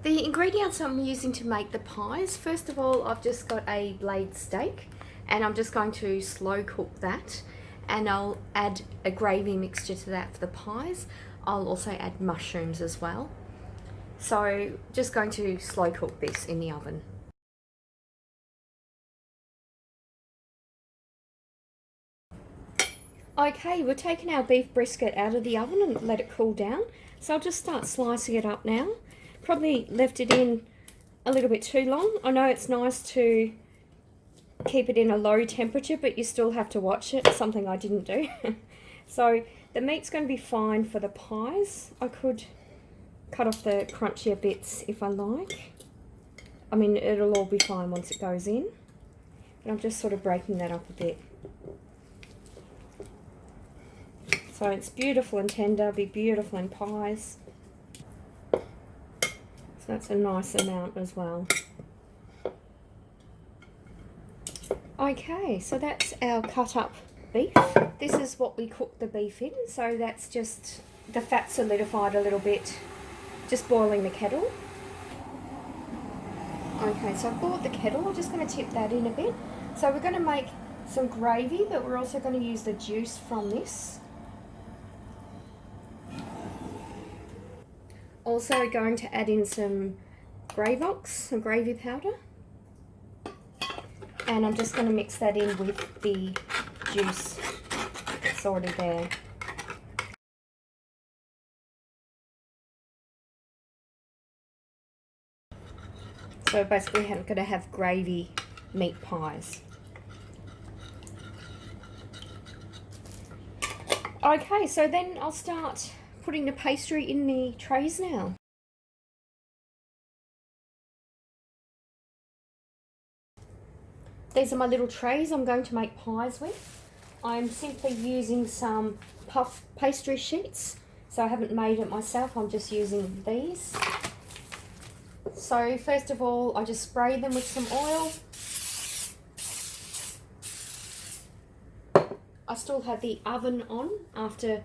The ingredients I'm using to make the pies, first of all, I've just got a blade steak and I'm just going to slow cook that, and I'll add a gravy mixture to that for the pies. I'll also add mushrooms as well. So just going to slow cook this in the oven. Okay, we're taking our beef brisket out of the oven and let it cool down. So I'll just start slicing it up now. Probably left it in a little bit too long. I know it's nice to keep it in a low temperature, but you still have to watch it, something I didn't do. So the meat's going to be fine for the pies. I could cut off the crunchier bits if I like. I mean, it'll all be fine once it goes in. But I'm just sort of breaking that up a bit. So it's beautiful and tender, be beautiful in pies. So that's a nice amount as well. Okay, so that's our cut up beef. This is what we cook the beef in. So that's just the fat solidified a little bit, just boiling the kettle. Okay, so I've boiled the kettle. I'm just going to tip that in a bit. So we're going to make some gravy, but we're also going to use the juice from this. Also going to add in some Gravox, some gravy powder. And I'm just going to mix that in with the juice that's already there. So basically I'm going to have gravy meat pies. Okay, so then I'll start putting the pastry in the trays now. These are my little trays I'm going to make pies with. I'm simply using some puff pastry sheets. So I haven't made it myself, I'm just using these. So first of all, I just spray them with some oil. I still have the oven on after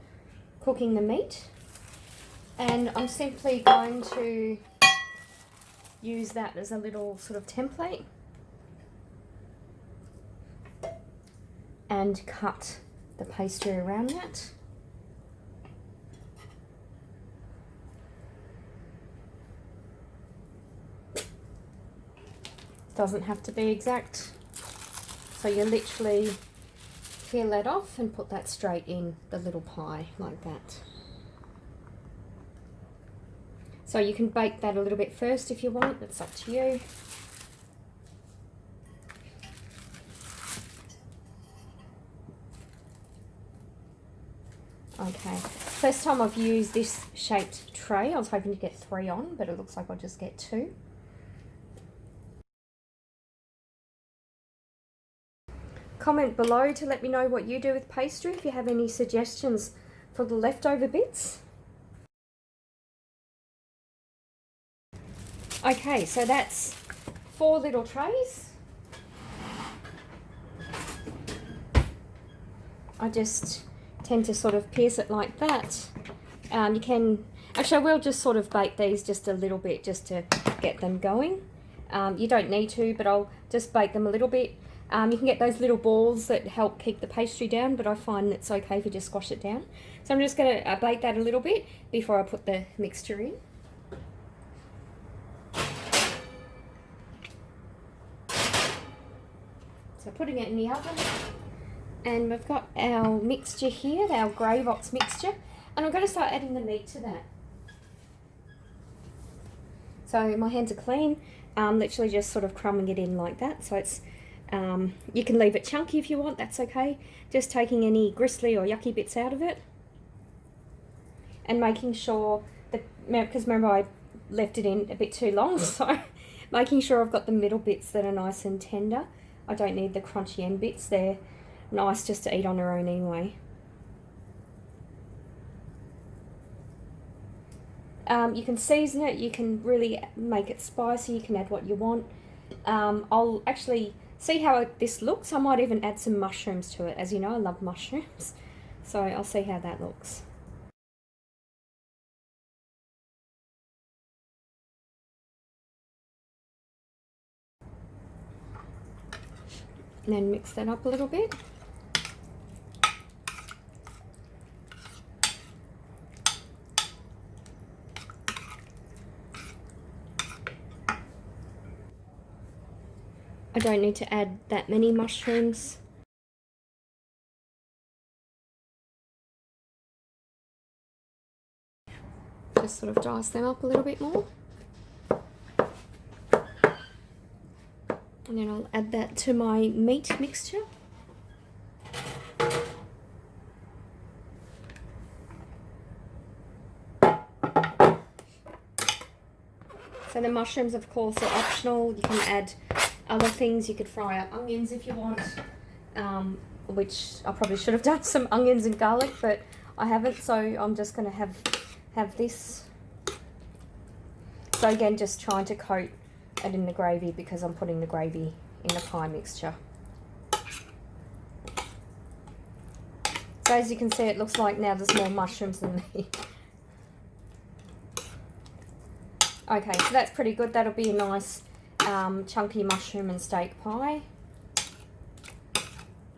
cooking the meat. And I'm simply going to use that as a little sort of template. And cut the pastry around that. Doesn't have to be exact. So you literally peel that off and put that straight in the little pie like that. So you can bake that a little bit first if you want, it's up to you. Okay, first time I've used this shaped tray. I was hoping to get 3 on, but it looks like I'll just get 2. Comment below to let me know what you do with pastry, if you have any suggestions for the leftover bits. Okay, so that's 4 little trays. I just tend to sort of pierce it like that. You can, actually I will just sort of bake these just a little bit just to get them going. You don't need to, but I'll just bake them a little bit. You can get those little balls that help keep the pastry down, but I find it's okay if you just squash it down. So I'm just going to bake that a little bit before I put the mixture in. So putting it in the oven. And we've got our mixture here, our Gravox mixture, and I'm going to start adding the meat to that. So my hands are clean, literally just sort of crumbing it in like that. So it's, you can leave it chunky if you want, that's okay. Just taking any gristly or yucky bits out of it. And making sure that, because remember I left it in a bit too long, so making sure I've got the middle bits that are nice and tender. I don't need the crunchy end bits, they're nice just to eat on their own anyway. You can season it, you can really make it spicy, you can add what you want. I'll actually see how this looks. I might even add some mushrooms to it. As you know, I love mushrooms. So I'll see how that looks. And then mix that up a little bit. I don't need to add that many mushrooms. Just sort of dice them up a little bit more. And then I'll add that to my meat mixture. So the mushrooms, of course, are optional. You can add other things. You could fry up onions if you want, which I probably should have done some onions and garlic, but I haven't, so I'm just going to have this. So again, just trying to coat it in the gravy because I'm putting the gravy in the pie mixture. So as you can see, it looks like now there's more mushrooms than me. Okay, so that's pretty good. That'll be a nice chunky mushroom and steak pie.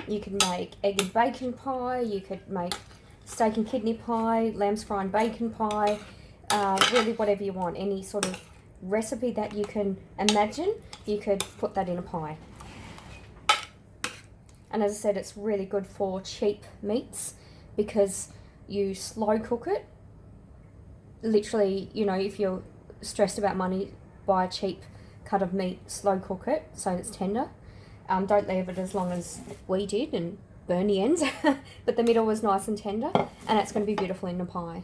You could make egg and bacon pie. You could make steak and kidney pie, lamb's fry and bacon pie, really whatever you want. Any sort of recipe that you can imagine, you could put that in a pie. And as I said, it's really good for cheap meats because you slow cook it. Literally, you know, if you're stressed about money, buy a cheap cut of meat, slow cook it so it's tender. Don't leave it as long as we did and burn the ends, but the middle was nice and tender, and it's going to be beautiful in the pie.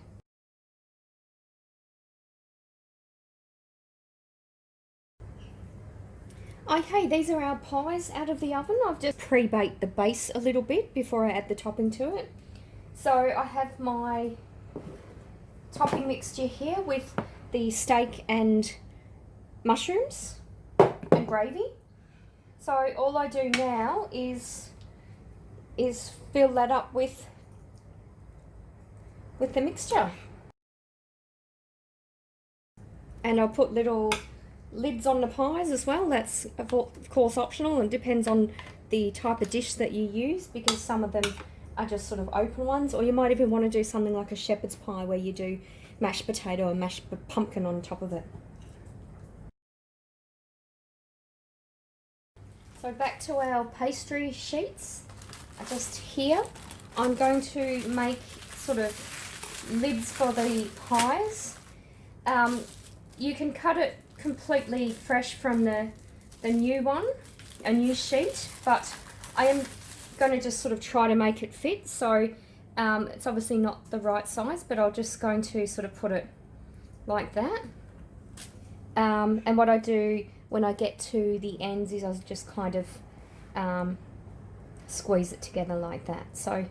Okay, these are our pies out of the oven. I've just pre-baked the base a little bit before I add the topping to it. So I have my topping mixture here with the steak and mushrooms and gravy. So all I do now is fill that up with the mixture. And I'll put little lids on the pies as well. That's of course optional and depends on the type of dish that you use, because some of them are just sort of open ones, or you might even want to do something like a shepherd's pie where you do mashed potato and mashed pumpkin on top of it. So back to our pastry sheets. Just here I'm going to make sort of lids for the pies. You can cut it completely fresh from the new one, a new sheet, but I am going to just sort of try to make it fit. So it's obviously not the right size, but I'm just going to sort of put it like that. And what I do when I get to the ends is I just kind of squeeze it together like that. So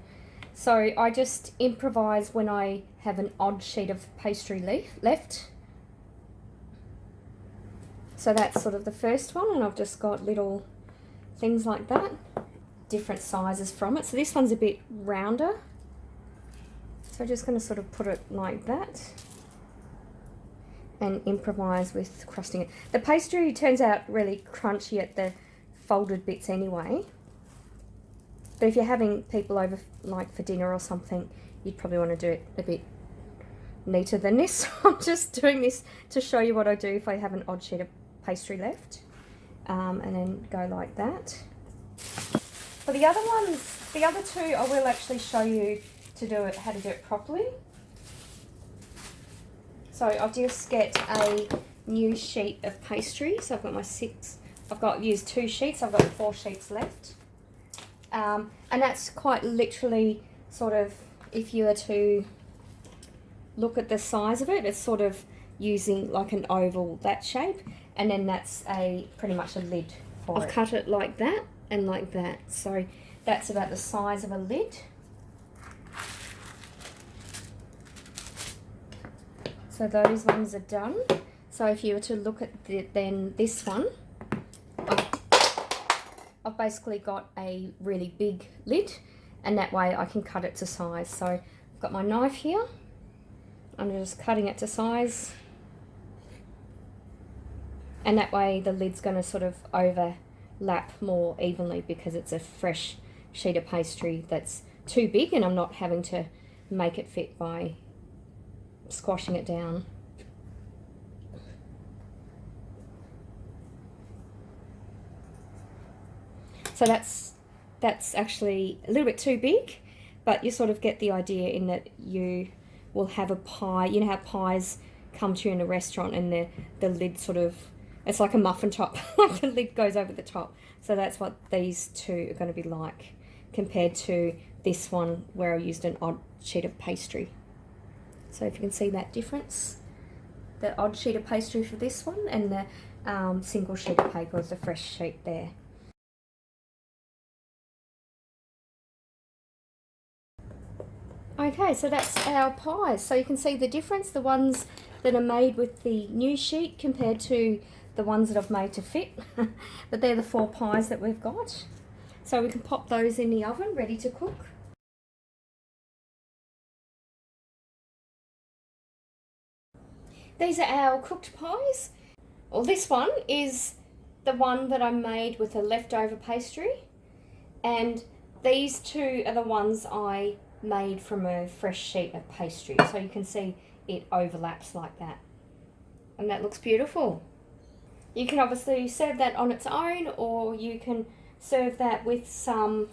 I just improvise when I have an odd sheet of pastry left. So that's sort of the first one, and I've just got little things like that, different sizes from it. So this one's a bit rounder. So I'm just going to sort of put it like that and improvise with crusting it. The pastry turns out really crunchy at the folded bits anyway. But if you're having people over like for dinner or something, you'd probably want to do it a bit neater than this. I'm just doing this to show you what I do if I have an odd sheet of pastry left, and then go like that. For the other ones, the other two, I will actually show you to do it, how to do it properly. So I'll just get a new sheet of pastry. So I've got my used 2 sheets, I've got 4 sheets left. And that's quite literally sort of, if you were to look at the size of it, it's sort of using like an oval, that shape, and then that's pretty much a lid for it. I've cut it like that and like that, so that's about the size of a lid. So those ones are done. So if you were to look at then this one, I've basically got a really big lid, and that way I can cut it to size. So I've got my knife here, I'm just cutting it to size, and that way the lid's going to sort of lap more evenly because it's a fresh sheet of pastry that's too big, and I'm not having to make it fit by squashing it down. So that's actually a little bit too big, but you sort of get the idea in that you will have a pie. You know how pies come to you in a restaurant and the lid sort of, it's like a muffin top, like the lid goes over the top. So that's what these two are going to be like compared to this one where I used an odd sheet of pastry. So if you can see that difference, the odd sheet of pastry for this one and the single sheet of paper is the fresh sheet there. Okay, so that's our pies. So you can see the difference, the ones that are made with the new sheet compared to the ones that I've made to fit. But they're the 4 pies that we've got. So we can pop those in the oven, ready to cook. These are our cooked pies. Well, this one is the one that I made with a leftover pastry. And these two are the ones I made from a fresh sheet of pastry. So you can see it overlaps like that. And that looks beautiful. You can obviously serve that on its own, or you can serve that with some,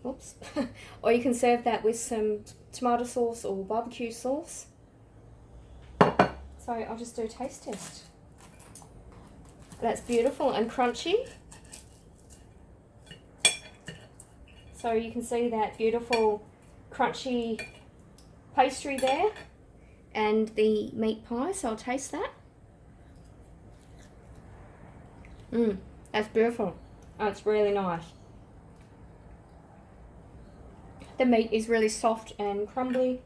oops, or you can serve that with some tomato sauce or barbecue sauce. So I'll just do a taste test. That's beautiful and crunchy. So you can see that beautiful crunchy pastry there and the meat pie, so I'll taste that. That's beautiful. Oh, it's really nice. The meat is really soft and crumbly.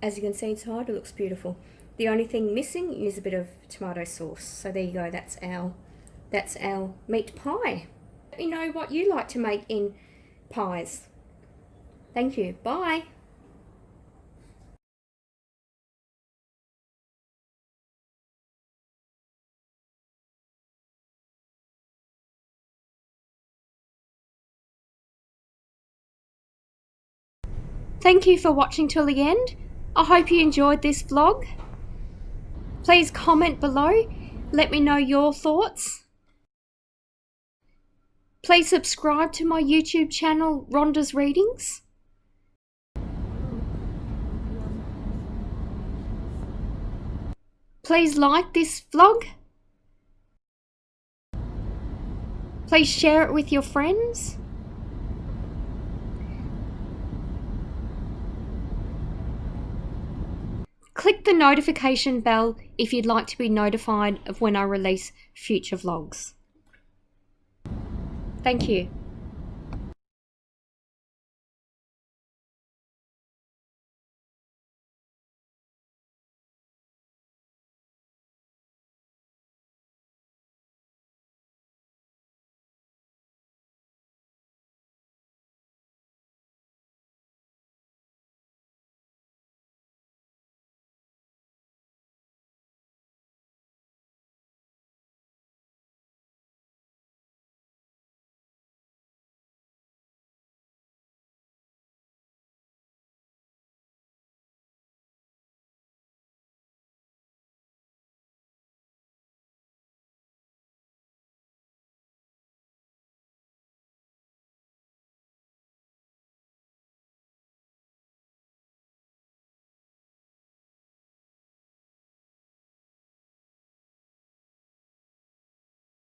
As you can see inside, it looks beautiful. The only thing missing is a bit of tomato sauce. So there you go, that's our meat pie. Let me know what you like to make in pies. Thank you. Bye. Thank you for watching till the end. I hope you enjoyed this vlog. Please comment below. Let me know your thoughts. Please subscribe to my YouTube channel, Rhonda's Readings. Please like this vlog. Please share it with your friends. Click the notification bell if you'd like to be notified of when I release future vlogs. Thank you.